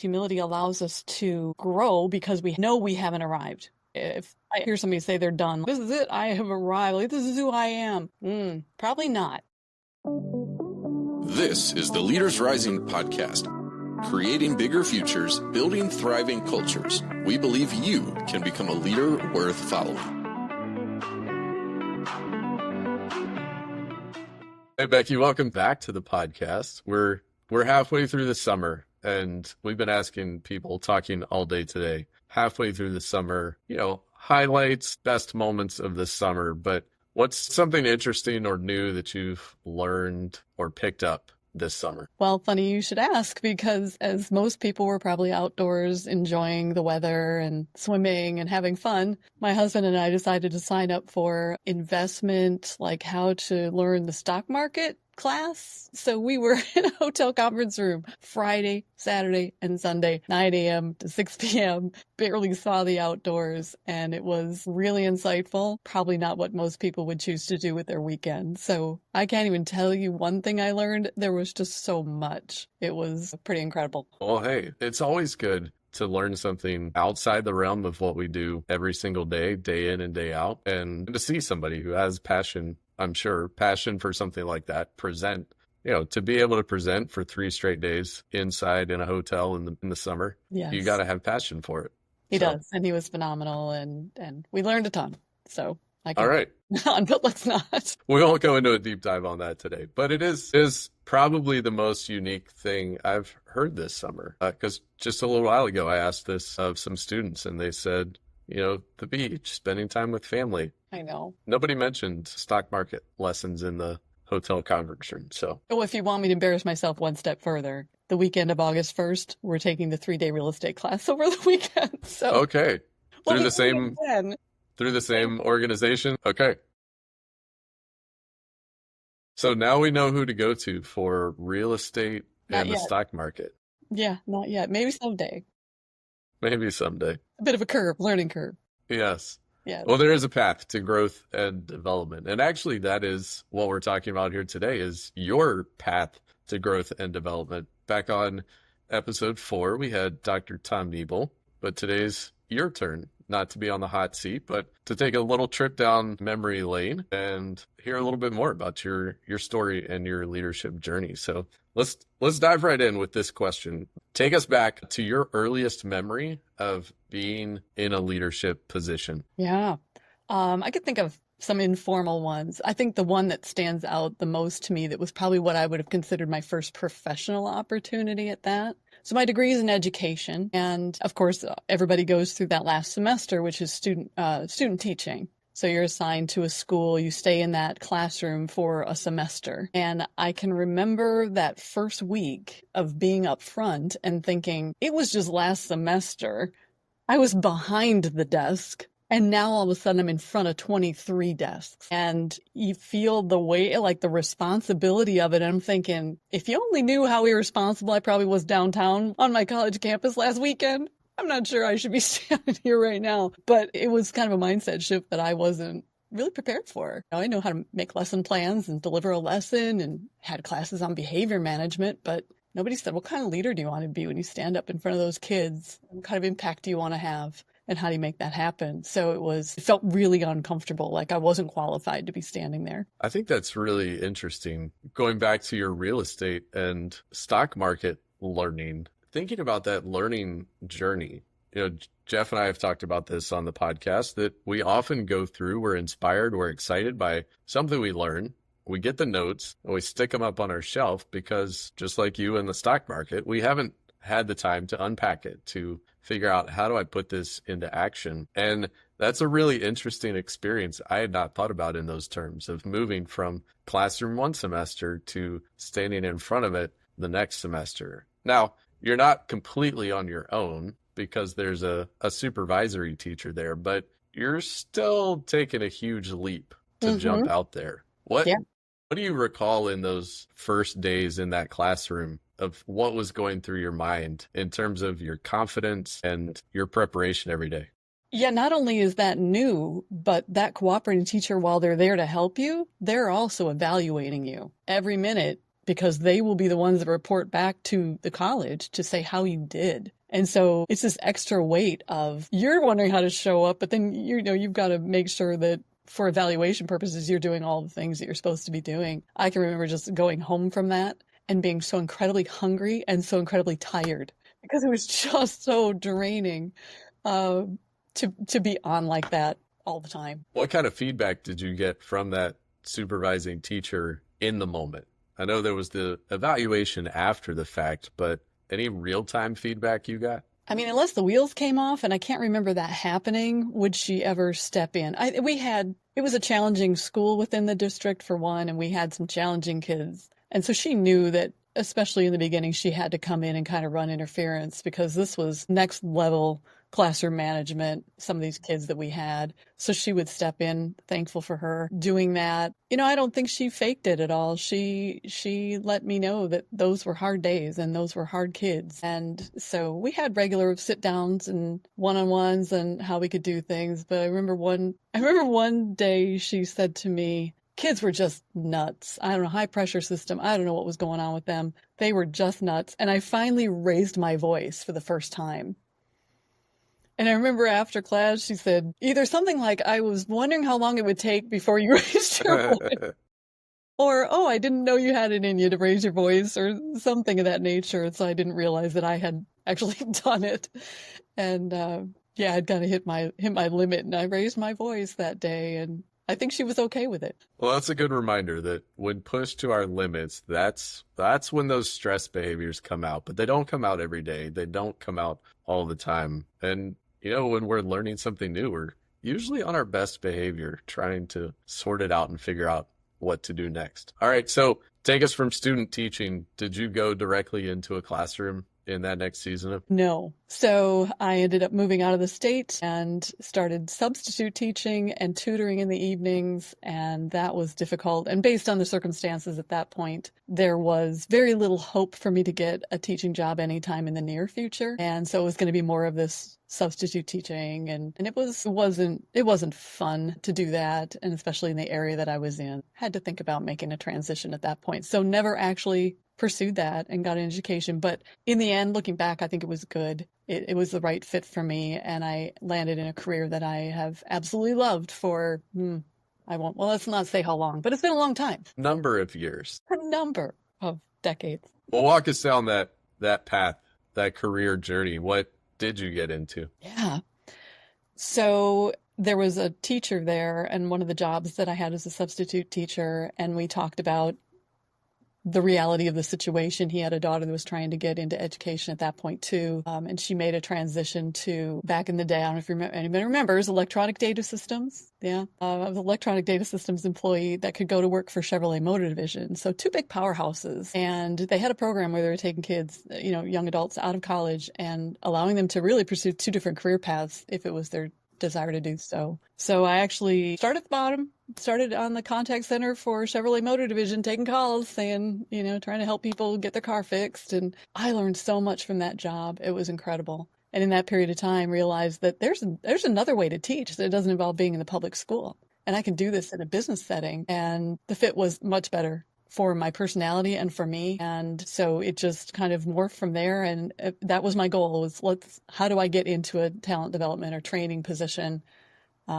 Humility allows us to grow because we know we haven't arrived. If I hear somebody say they're done, this is it, I have arrived, like, this is who I am. Probably not. This is the Leaders Rising podcast. Creating bigger futures, building thriving cultures. We believe you can become a leader worth following. Hey, Becky, welcome back to the podcast. We're halfway through the summer, and we've been asking people, talking all day today, halfway through the summer, highlights, best moments of the summer. But what's something interesting or new that you've learned or picked up this summer? Well, funny you should ask, because as most people were probably outdoors enjoying the weather and swimming and having fun, my husband and I decided to sign up for investment, like how to learn the stock market class. So we were in a hotel conference room Friday, Saturday, and Sunday, 9 a.m. to 6 p.m. Barely saw the outdoors, and it was really insightful. Probably not what most people would choose to do with their weekend. So I can't even tell you one thing I learned. There was just so much. It was pretty incredible. Well, hey, it's always good to learn something outside the realm of what we do every single day, day in and day out, and to see somebody who has passion, I'm sure, passion for something like that, to be able to present for 3 straight days inside in a hotel in the summer. Yes. You got to have passion for it. He does, and he was phenomenal, and we learned a ton. So I can all right. on, but let's not. We won't go into a deep dive on that today, but it is probably the most unique thing I've heard this summer. Because just a little while ago, I asked this of some students, and they said, the beach, spending time with family. I know. Nobody mentioned stock market lessons in the hotel conference room. So, if you want me to embarrass myself one step further, the weekend of August 1st, we're taking the 3-day real estate class over the weekend. So okay, through the same organization. Okay. So now we know who to go to for real estate and the stock market. Yeah, not yet. Maybe someday. Maybe someday. A bit of a learning curve. Yes. Yes. Well, there is a path to growth and development. And actually, that is what we're talking about here today, is your path to growth and development. Back on episode 4, we had Dr. Tom Niebel, but today's your turn, not to be on the hot seat, but to take a little trip down memory lane and hear a little bit more about your story and your leadership journey. So let's dive right in with this question. Take us back to your earliest memory of being in a leadership position. Yeah. I could think of some informal ones. I think the one that stands out the most to me, that was probably what I would have considered my first professional opportunity at that. So my degree is in education. And of course, everybody goes through that last semester, which is student teaching. So you're assigned to a school, you stay in that classroom for a semester. And I can remember that first week of being up front and thinking, it was just last semester. I was behind the desk, and now all of a sudden I'm in front of 23 desks. And you feel the weight, like the responsibility of it. And I'm thinking, if you only knew how irresponsible I probably was downtown on my college campus last weekend, I'm not sure I should be standing here right now. But it was kind of a mindset shift that I wasn't really prepared for. I know how to make lesson plans and deliver a lesson, and had classes on behavior management, but nobody said, what kind of leader do you want to be when you stand up in front of those kids? What kind of impact do you want to have? And how do you make that happen? So it felt really uncomfortable, like I wasn't qualified to be standing there. I think that's really interesting. Going back to your real estate and stock market learning, thinking about that learning journey. Jeff and I have talked about this on the podcast, that we often go through, we're inspired, we're excited by something we learn. We get the notes and we stick them up on our shelf because, just like you in the stock market, we haven't had the time to unpack it, to figure out, how do I put this into action? And that's a really interesting experience I had not thought about in those terms, of moving from classroom one semester to standing in front of it the next semester. Now, you're not completely on your own because there's a supervisory teacher there, but you're still taking a huge leap to jump out there. What do you recall in those first days in that classroom of what was going through your mind in terms of your confidence and your preparation every day? Yeah, not only is that new, but that cooperating teacher, while they're there to help you, they're also evaluating you every minute. because they will be the ones that report back to the college to say how you did. And so it's this extra weight of you're wondering how to show up, but then you've got to make sure that for evaluation purposes, you're doing all the things that you're supposed to be doing. I can remember just going home from that and being so incredibly hungry and so incredibly tired because it was just so draining uh, to be on like that all the time. What kind of feedback did you get from that supervising teacher in the moment? I know there was the evaluation after the fact, but any real-time feedback you got? I mean, unless the wheels came off, and I can't remember that happening, would she ever step in? It was a challenging school within the district for one, and we had some challenging kids. And so she knew that, especially in the beginning, she had to come in and kind of run interference because this was next level classroom management, some of these kids that we had. So she would step in, thankful for her doing that. I don't think she faked it at all. She let me know that those were hard days and those were hard kids. And so we had regular sit downs and one-on-ones and how we could do things. But I remember one day she said to me, kids were just nuts. I don't know, high pressure system. I don't know what was going on with them. They were just nuts. And I finally raised my voice for the first time. And I remember after class, she said either something like, I was wondering how long it would take before you raised your voice. Or, oh, I didn't know you had it in you to raise your voice or something of that nature. So I didn't realize that I had actually done it. And I'd kind of hit my limit and I raised my voice that day. And I think she was okay with it. Well, that's a good reminder that when pushed to our limits, that's when those stress behaviors come out. But they don't come out every day. They don't come out all the time. And when we're learning something new, we're usually on our best behavior, trying to sort it out and figure out what to do next. All right, so take us from student teaching. Did you go directly into a classroom in that next season? No. So I ended up moving out of the state and started substitute teaching and tutoring in the evenings, and that was difficult. And based on the circumstances at that point, there was very little hope for me to get a teaching job anytime in the near future. And so it was going to be more of this substitute teaching, and it wasn't fun to do that, and especially in the area that I was in. Had to think about making a transition at that point. So never actually pursued that and got an education. But in the end, looking back, I think it was good. It was the right fit for me, and I landed in a career that I have absolutely loved for, let's not say how long, but it's been a long time. Number of years. A number of decades. Well, walk us down that path, that career journey. What did you get into? Yeah. So there was a teacher there, and one of the jobs that I had as a substitute teacher, and we talked about the reality of the situation. He had a daughter that was trying to get into education at that point too, and she made a transition to, back in the day, I don't know if anybody remembers, electronic data systems. Yeah, I was an electronic data systems employee that could go to work for Chevrolet Motor Division, so two big powerhouses, and they had a program where they were taking kids, young adults out of college and allowing them to really pursue two different career paths if it was their desire to do so. So I actually started at the bottom, started on the contact center for Chevrolet Motor Division, taking calls, saying, trying to help people get their car fixed. And I learned so much from that job. It was incredible. And in that period of time, realized that there's another way to teach that doesn't involve being in the public school. And I can do this in a business setting. And the fit was much better for my personality and for me. And so it just kind of morphed from there. And that was my goal, was how do I get into a talent development or training position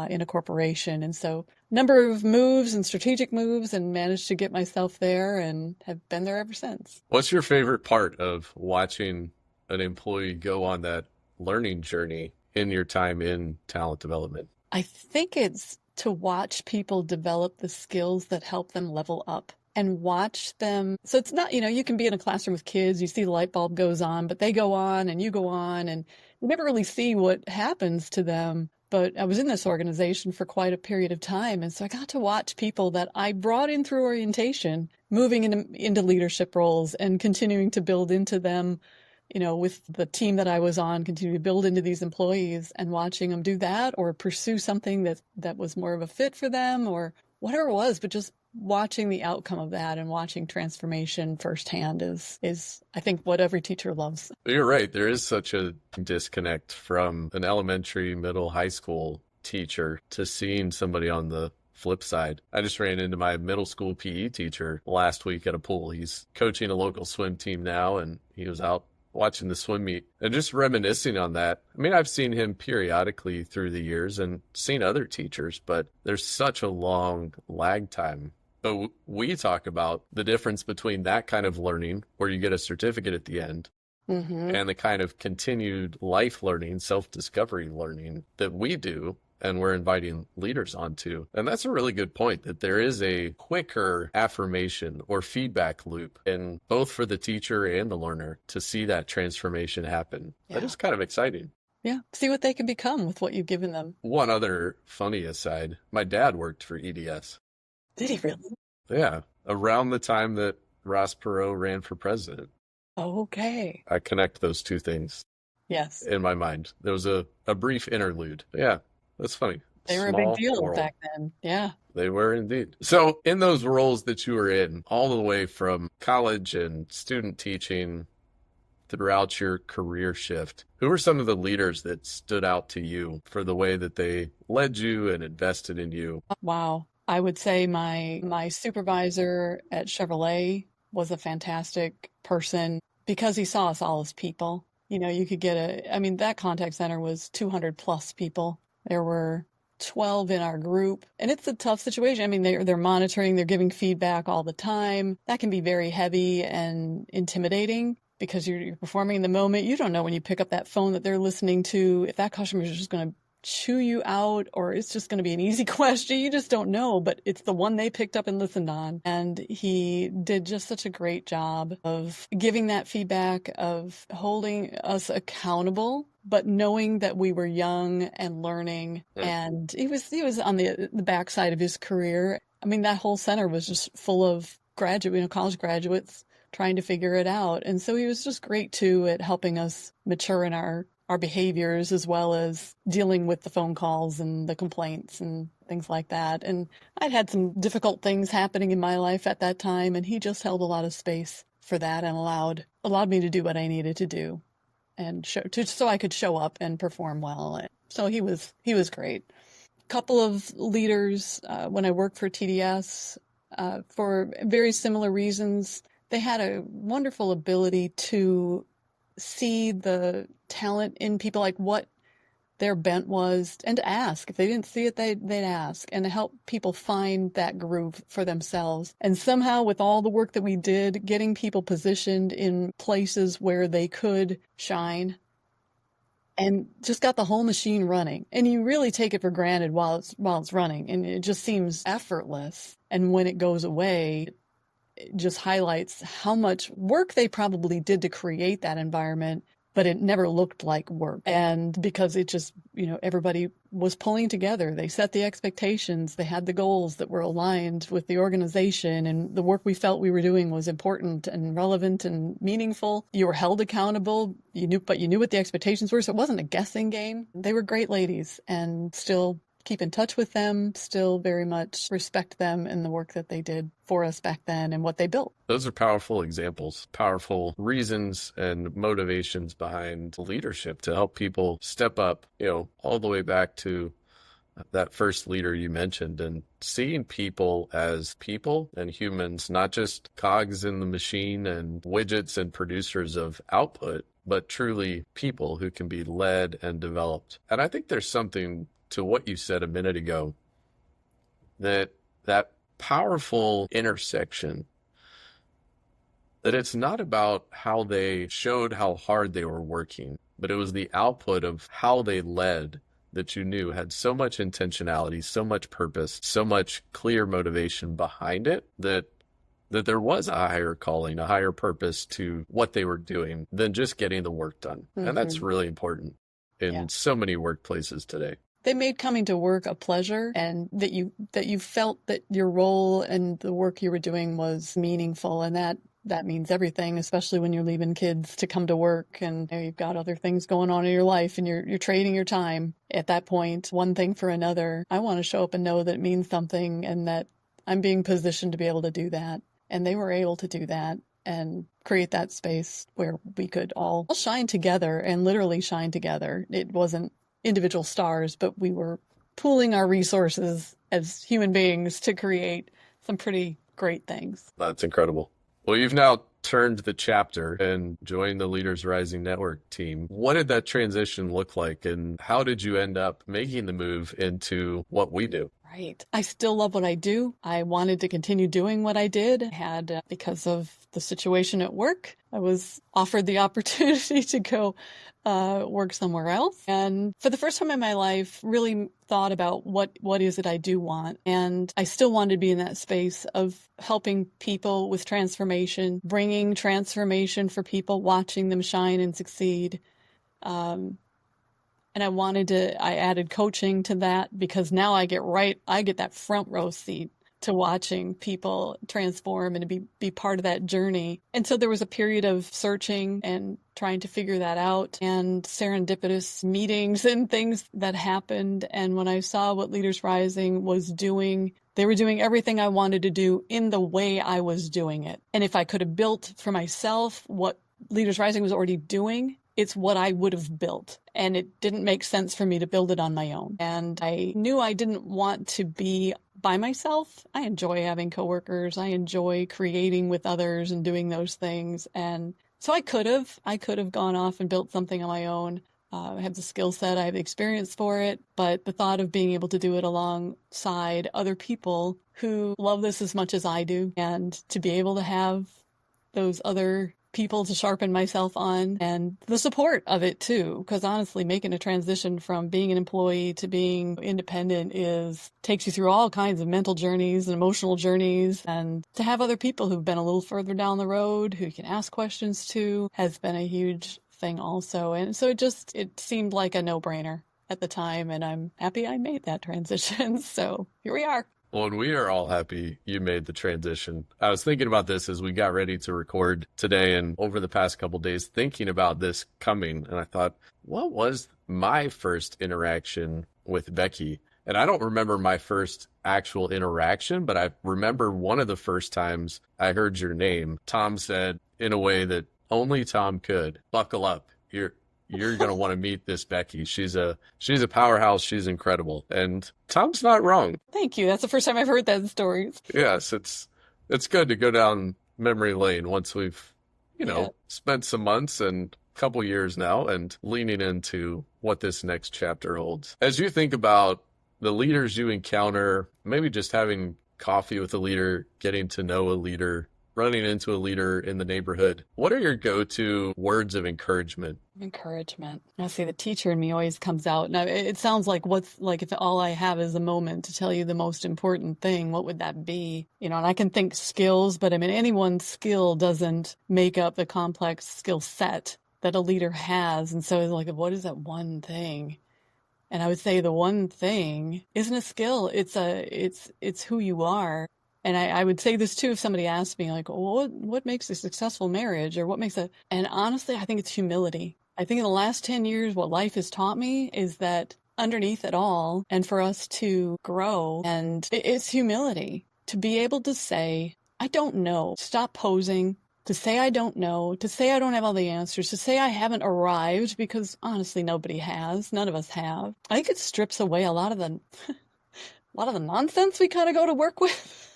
in a corporation? And so number of moves and strategic moves, and managed to get myself there and have been there ever since. What's your favorite part of watching an employee go on that learning journey in your time in talent development? I think it's to watch people develop the skills that help them level up. And watch them. So it's not, you can be in a classroom with kids, you see the light bulb goes on, but they go on and you go on, and you never really see what happens to them. But I was in this organization for quite a period of time. And so I got to watch people that I brought in through orientation, moving into leadership roles and continuing to build into them, with the team that I was on, continue to build into these employees, and watching them do that or pursue something that was more of a fit for them or whatever it was, but just watching the outcome of that and watching transformation firsthand is I think what every teacher loves. You're right. There is such a disconnect from an elementary, middle, high school teacher to seeing somebody on the flip side. I just ran into my middle school PE teacher last week at a pool. He's coaching a local swim team now, and he was out watching the swim meet and just reminiscing on that. I mean, I've seen him periodically through the years and seen other teachers, but there's such a long lag time. But we talk about the difference between that kind of learning where you get a certificate at the end and the kind of continued life learning, self-discovery learning that we do and we're inviting leaders onto. And that's a really good point, that there is a quicker affirmation or feedback loop, and both for the teacher and the learner to see that transformation happen. Yeah. That is kind of exciting. Yeah. See what they can become with what you've given them. One other funny aside, my dad worked for EDS. Did he really? Yeah. Around the time that Ross Perot ran for president. Oh, okay. I connect those two things. Yes. In my mind. There was a brief interlude. Yeah. That's funny. They were a big deal back then. Yeah. They were indeed. So in those roles that you were in, all the way from college and student teaching throughout your career shift, who were some of the leaders that stood out to you for the way that they led you and invested in you? Wow. I would say my supervisor at Chevrolet was a fantastic person because he saw us all as people. You know, you could that contact center was 200 plus people. There were 12 in our group, and it's a tough situation. I mean, they're monitoring, they're giving feedback all the time. That can be very heavy and intimidating because you're performing in the moment. You don't know when you pick up that phone that they're listening to if that customer is just going to chew you out or it's just going to be an easy question. You just don't know, but it's the one they picked up and listened on. And he did just such a great job of giving that feedback, of holding us accountable, but knowing that we were young and learning. And he was on the backside of his career. I mean, that whole center was just full of college graduates trying to figure it out. And so he was just great too at helping us mature in our behaviors, as well as dealing with the phone calls and the complaints and things like that. And I'd had some difficult things happening in my life at that time, and he just held a lot of space for that and allowed me to do what I needed to do and so I could show up and perform well. So he was great. A couple of leaders when I worked for TDS for very similar reasons. They had a wonderful ability to see the talent in people, like what their bent was, and to ask. If they didn't see it, they'd ask, and to help people find that groove for themselves. And somehow, with all the work that we did, getting people positioned in places where they could shine, and just got the whole machine running. And you really take it for granted while it's running, and it just seems effortless. And when it goes away, it just highlights how much work they probably did to create that environment, but it never looked like work. And because it just, everybody was pulling together. They set the expectations. They had the goals that were aligned with the organization, and the work we felt we were doing was important and relevant and meaningful. You were held accountable. You knew what the expectations were. So it wasn't a guessing game. They were great ladies, and still keep in touch with them, still very much respect them and the work that they did for us back then and what they built. Those are powerful examples, powerful reasons and motivations behind leadership to help people step up, all the way back to that first leader you mentioned, and seeing people as people and humans, not just cogs in the machine and widgets and producers of output, but truly people who can be led and developed. And I think there's something to what you said a minute ago, that powerful intersection, that it's not about how they showed how hard they were working, but it was the output of how they led that you knew had so much intentionality, so much purpose, so much clear motivation behind it, that there was a higher calling, a higher purpose to what they were doing than just getting the work done. Mm-hmm. And that's really important in so many workplaces today. They made coming to work a pleasure, and that you felt that your role and the work you were doing was meaningful, and that means everything, especially when you're leaving kids to come to work and you've got other things going on in your life and you're trading your time. At that point, one thing for another, I want to show up and know that it means something and that I'm being positioned to be able to do that. And they were able to do that and create that space where we could all shine together and literally shine together. It wasn't individual stars, but we were pooling our resources as human beings to create some pretty great things. That's incredible. Well, you've now turned the chapter and joined the Leaders Rising Network team. What did that transition look like, and how did you end up making the move into what we do? Right. I still love what I do. I wanted to continue doing what I did. Because of the situation at work, I was offered the opportunity to go work somewhere else. And for the first time in my life, really thought about what is it I do want. And I still wanted to be in that space of helping people with transformation, bringing transformation for people, watching them shine and succeed. And I added coaching to that because now I get that front row seat to watching people transform and to be part of that journey. And so there was a period of searching and trying to figure that out, and serendipitous meetings and things that happened. And when I saw what Leaders Rising was doing, they were doing everything I wanted to do in the way I was doing it. And if I could have built for myself what Leaders Rising was already doing, it's what I would have built. And it didn't make sense for me to build it on my own. And I knew I didn't want to be by myself. I enjoy having coworkers. I enjoy creating with others and doing those things. And so I could have gone off and built something on my own. I have the skill set, I have the experience for it, but the thought of being able to do it alongside other people who love this as much as I do, and to be able to have those other people to sharpen myself on, and the support of it too, because honestly, making a transition from being an employee to being independent takes you through all kinds of mental journeys and emotional journeys, and to have other people who've been a little further down the road who you can ask questions to has been a huge thing also. And so it seemed like a no-brainer at the time, and I'm happy I made that transition. So here we are. Well, and we are all happy you made the transition. I was thinking about this as we got ready to record today and over the past couple of days, thinking about this coming. And I thought, what was my first interaction with Becky? And I don't remember my first actual interaction, but I remember one of the first times I heard your name. Tom said, in a way that only Tom could, "Buckle up. You're going to want to meet this Becky. She's a powerhouse. She's incredible." And Tom's not wrong. Thank you. That's the first time I've heard that story. Yes, it's good to go down memory lane once we've, spent some months and a couple years now and leaning into what this next chapter holds. As you think about the leaders you encounter, maybe just having coffee with a leader, getting to know a leader, running into a leader in the neighborhood, what are your go-to words of encouragement? Encouragement. I see the teacher in me always comes out. Now, it sounds like if all I have is a moment to tell you the most important thing, what would that be? And I can think skills, but I mean, any one skill doesn't make up the complex skill set that a leader has. And so it's like, what is that one thing? And I would say the one thing isn't a skill. It's who you are. And I would say this too if somebody asked me, like, well, what makes a successful marriage, or and honestly, I think it's humility. I think in the last 10 years, what life has taught me is that underneath it all, and for us to grow, and it's humility. To be able to say, I don't know, stop posing, to say I don't know, to say I don't have all the answers, to say I haven't arrived, because honestly, nobody has, none of us have. I think it strips away a lot of the nonsense we kind of go to work with.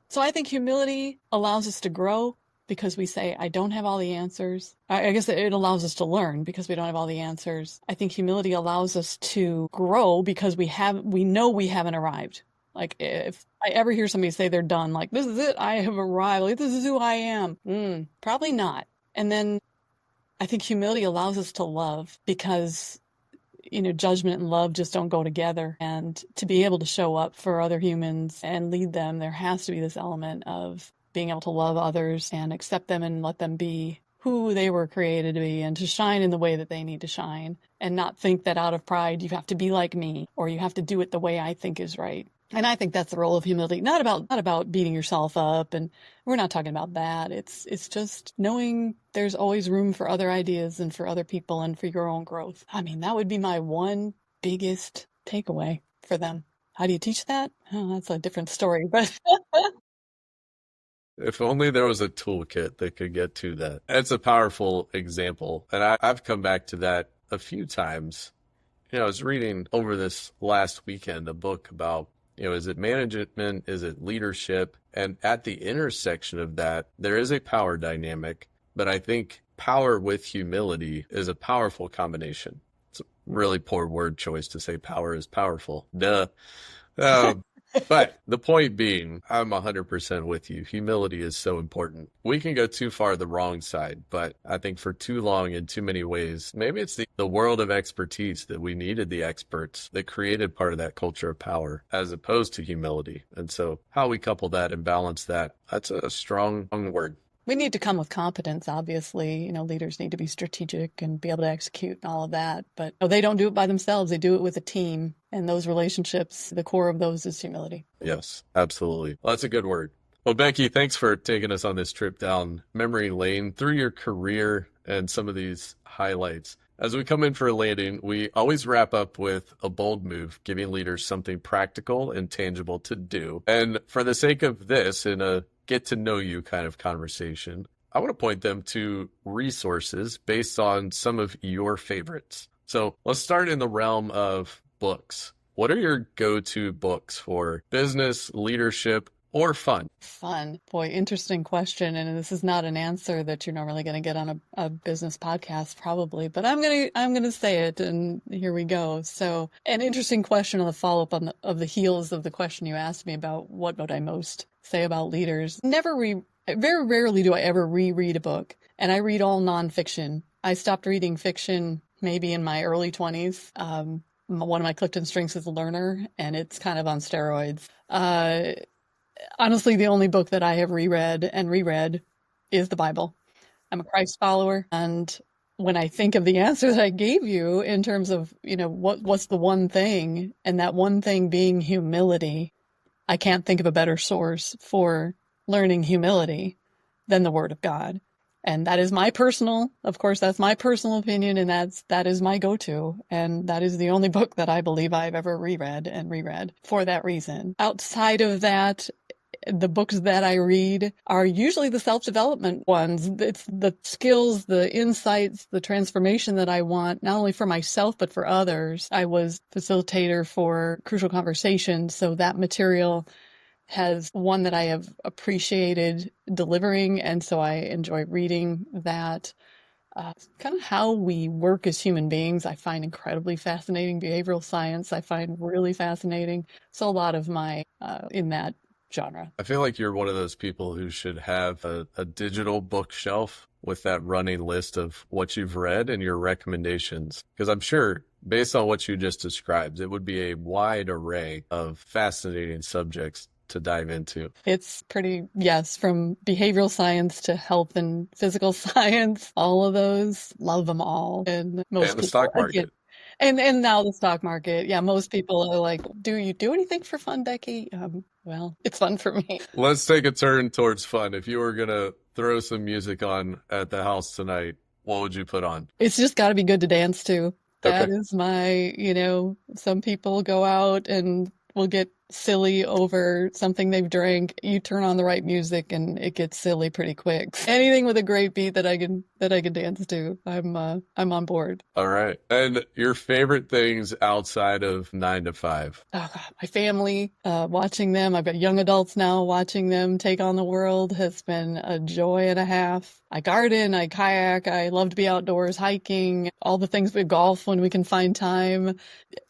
So I think humility allows us to grow because we say, I don't have all the answers. I guess it allows us to learn because we don't have all the answers. I think humility allows us to grow because we know we haven't arrived. Like if I ever hear somebody say they're done, like, this is it, I have arrived, like, this is who I am. Probably not. And then I think humility allows us to love because judgment and love just don't go together. And to be able to show up for other humans and lead them, there has to be this element of being able to love others and accept them and let them be who they were created to be, and to shine in the way that they need to shine, and not think that out of pride you have to be like me or you have to do it the way I think is right. And I think that's the role of humility, not about beating yourself up, and we're not talking about that. It's just knowing there's always room for other ideas and for other people and for your own growth. I mean, that would be my one biggest takeaway for them. How do you teach that? Oh, that's a different story, but If only there was a toolkit that could get to that. It's a powerful example. And I've come back to that a few times I was reading over this last weekend a book about, is it management? Is it leadership? And at the intersection of that, there is a power dynamic, but I think power with humility is a powerful combination. It's a really poor word choice to say power is powerful. Duh. But the point being, I'm 100% with you. Humility is so important. We can go too far the wrong side, but I think for too long in too many ways, maybe it's the world of expertise that we needed the experts that created part of that culture of power as opposed to humility. And so how we couple that and balance that, that's a strong word. We need to come with competence, obviously. Leaders need to be strategic and be able to execute and all of that. But they don't do it by themselves. They do it with a team. And those relationships, the core of those is humility. Yes, absolutely. Well, that's a good word. Well, Becky, thanks for taking us on this trip down memory lane through your career and some of these highlights. As we come in for a landing, we always wrap up with a bold move, giving leaders something practical and tangible to do. And for the sake of this, in a get to know you kind of conversation, I want to point them to resources based on some of your favorites. So let's start in the realm of books. What are your go-to books for business, leadership, or fun? Fun. Boy, interesting question. And this is not an answer that you're normally going to get on a business podcast, probably, but I'm gonna say it, and here we go. So, an interesting question on the follow-up of the heels of the question you asked me about what would I most say about leaders. Very rarely do I ever reread a book, and I read all nonfiction. I stopped reading fiction maybe in my early 20s. One of my Clifton strengths is a learner, and it's kind of on steroids. Honestly, the only book that I have reread is the Bible. I'm a Christ follower, and when I think of the answer that I gave you in terms of, what's the one thing, and that one thing being humility, I can't think of a better source for learning humility than the Word of God. And that is that's my personal opinion, and that is my go-to. And that is the only book that I believe I've ever reread for that reason. Outside of that, the books that I read are usually the self-development ones. It's the skills, the insights, the transformation that I want, not only for myself, but for others. I was facilitator for Crucial Conversations, so that material has one that I have appreciated delivering, and so I enjoy reading that. Kind of how we work as human beings, I find incredibly fascinating. Behavioral science, I find really fascinating. So a lot of my in that genre. I feel like you're one of those people who should have a digital bookshelf with that running list of what you've read and your recommendations. Because I'm sure, based on what you just described, it would be a wide array of fascinating subjects to dive into. It's yes, from behavioral science to health and physical science, all of those, love them all. And the stock market. And now the stock market. Yeah, most people are like, do you do anything for fun, Becky? Well, it's fun for me. Let's take a turn towards fun. If you were going to throw some music on at the house tonight, what would you put on? It's just got to be good to dance to. That Okay. is my, some people go out and will get silly over something they've drank. You turn on the right music and it gets silly pretty quick. Anything with a great beat that I can dance to, I'm on board. All right. And your favorite things outside of 9 to 5? Oh God, my family, watching them. I've got young adults now. Watching them take on the world has been a joy and a half. I garden, I kayak, I love to be outdoors, hiking, all the things with golf when we can find time.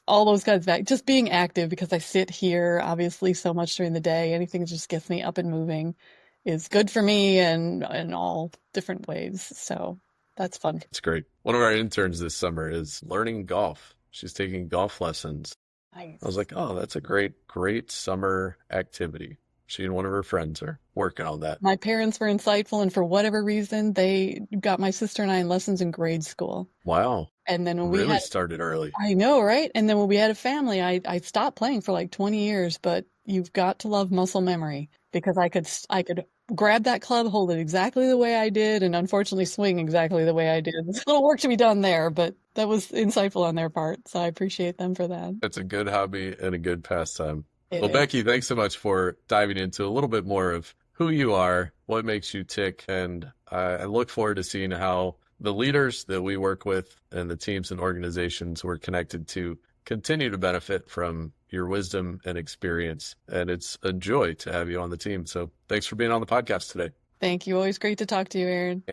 All those kinds of just being active, because I sit here obviously so much during the day. Anything that just gets me up and moving is good for me, and in all different ways. So that's fun. It's great. One of our interns this summer is learning golf. She's taking golf lessons. Nice. I was like, oh, that's a great summer activity. She and one of her friends are working on that. My parents were insightful, and for whatever reason, they got my sister and I in lessons in grade school. Wow. And then when we Really had, started early. I know, right? And then when we had a family, I stopped playing for like 20 years, but you've got to love muscle memory, because I could grab that club, hold it exactly the way I did, and unfortunately swing exactly the way I did. There's a little work to be done there, but that was insightful on their part. So I appreciate them for that. It's a good hobby and a good pastime. It Well, is. Becky, thanks so much for diving into a little bit more of who you are, what makes you tick, and I look forward to seeing how the leaders that we work with and the teams and organizations we're connected to continue to benefit from your wisdom and experience. And it's a joy to have you on the team. So thanks for being on the podcast today. Thank you. Always great to talk to you, Aaron.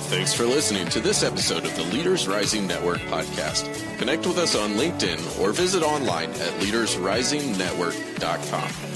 Thanks for listening to this episode of the Leaders Rising Network podcast. Connect with us on LinkedIn or visit online at leadersrisingnetwork.com.